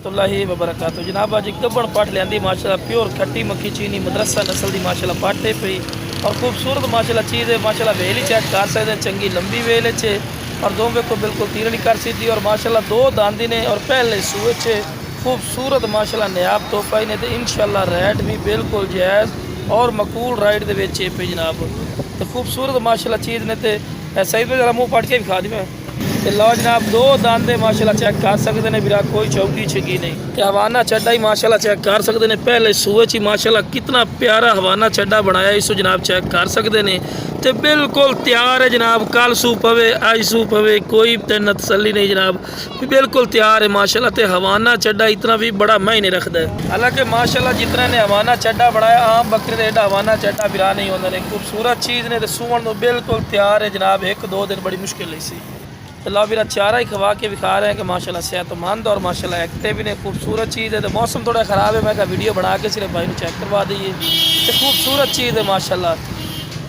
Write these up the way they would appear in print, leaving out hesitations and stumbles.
रहमतुल्लाहि व बरकातहू। जनाब अज गब्बन पट लियांदी माशाल्लाह प्योर खट्टी मक्खी चीनी मदरसा नस्ल की माशाल्लाह पट है पई और खूबसूरत माशाल्लाह चीज़ है। माशाल्लाह वेल ही चेक कर सकते हैं, चंगी लंबी वेल है और दोवें को बिल्कुल तीरणी कर सीधी और माशाल्लाह दो दांदी ने और पहले सूए च खूबसूरत माशाल्लाह नायाब तोहफा ही ने तो इंशाल्लाह रेट भी बिल्कुल जायज़ और मकबूल राइट दे विच है पे जनाब। तो खूबसूरत माशाल्लाह चीज़ ने तो सही पे जरा मुँह पट के विखा दी मैं लो जनाब दो दांदे माशाल्लाह चेक कर सकते हैं बिरा कोई चौकी छिगी नहीं। तो हवाना चड्डा ही माशाल्लाह चेक कर सकते हैं, पहले सूए च माशाल्लाह कितना प्यारा हवाना चड्डा बनाया इस जनाब चेक कर सकते हैं। तो बिल्कुल तैयार है जनाब, कल सू पवे अज सू पवे कोई तेन तसली नहीं जनाब, बिल्कुल तैयार है माशाल्लाह। तो हवाना चड्डा इतना भी बड़ा मायने रखता है। हालांकि माशाल्लाह जितना ने हवाना चड्डा बनाया आम बकरे का एडा हवाना चड्डा बिरा नहीं होंगे। खूबसूरत चीज़ ने तो सूवन बिल्कुल तैयार है जनाब, एक दो दिन बड़ी मुश्किल नहीं सी। तो ला मेरा चारा ही खवा के दिखा रहे हैं कि माशाल्लाह सेहतमंद और माशाल्लाह एक्टिव ने खूबसूरत चीज़ है। तो मौसम थोड़ा ख़राब है, मैं कहा वीडियो बना के सिर्फ भाई चेक करवा दीजिए। तो खूबसूरत चीज़ है माशाल्लाह,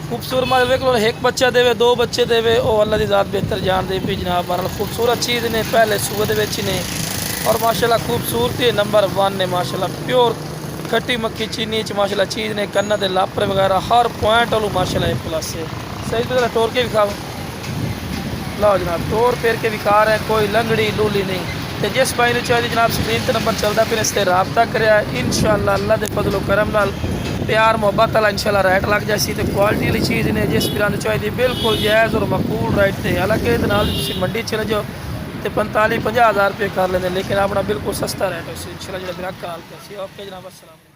खूबसूरत मतलब एक बच्चा देवे दो बच्चे देवे वो अल्लाह की ज़ात बेहतर जान दे भी जनाब। मारा खूबसूरत चीज़ ने पहले सूए ने और माशाल्लाह खूबसूरती नंबर 1 ने माशाल्लाह प्योर खट्टी मक्खी चीनी च माशाल्लाह चीज़ ने कन्ना दे लापरे वगैरह हर पॉइंट वालू माशाल्लाह प्लस है। सही तरह तोड़ के दिखाओ लो जनाब, तोड़ पेर के विखा रहे हैं, कोई लंगड़ी लूली नहीं। तो जिस भाई ने चाहिए जनाब स्क्रीन पर नंबर चलता फिर इससे रबता करे इंशाल्लाह अल्लाह के फजलो करम नाल प्यार मुहब्बत वाला इंशाल्लाह रेट लग जासी। तो क्वालिटी वाली चीज़ ने जिस फिर चाहिए बिल्कुल जायज़ और मकबूल रेट थे। हालांकि मंडी चले जाओ तो 45-50 हज़ार रुपये कर लेंगे, लेकिन अपना बिल्कुल सस्ता रेट है इंशाल्लाह जो ग्राहक काल कर। ओके जनाब, अस्सलाम।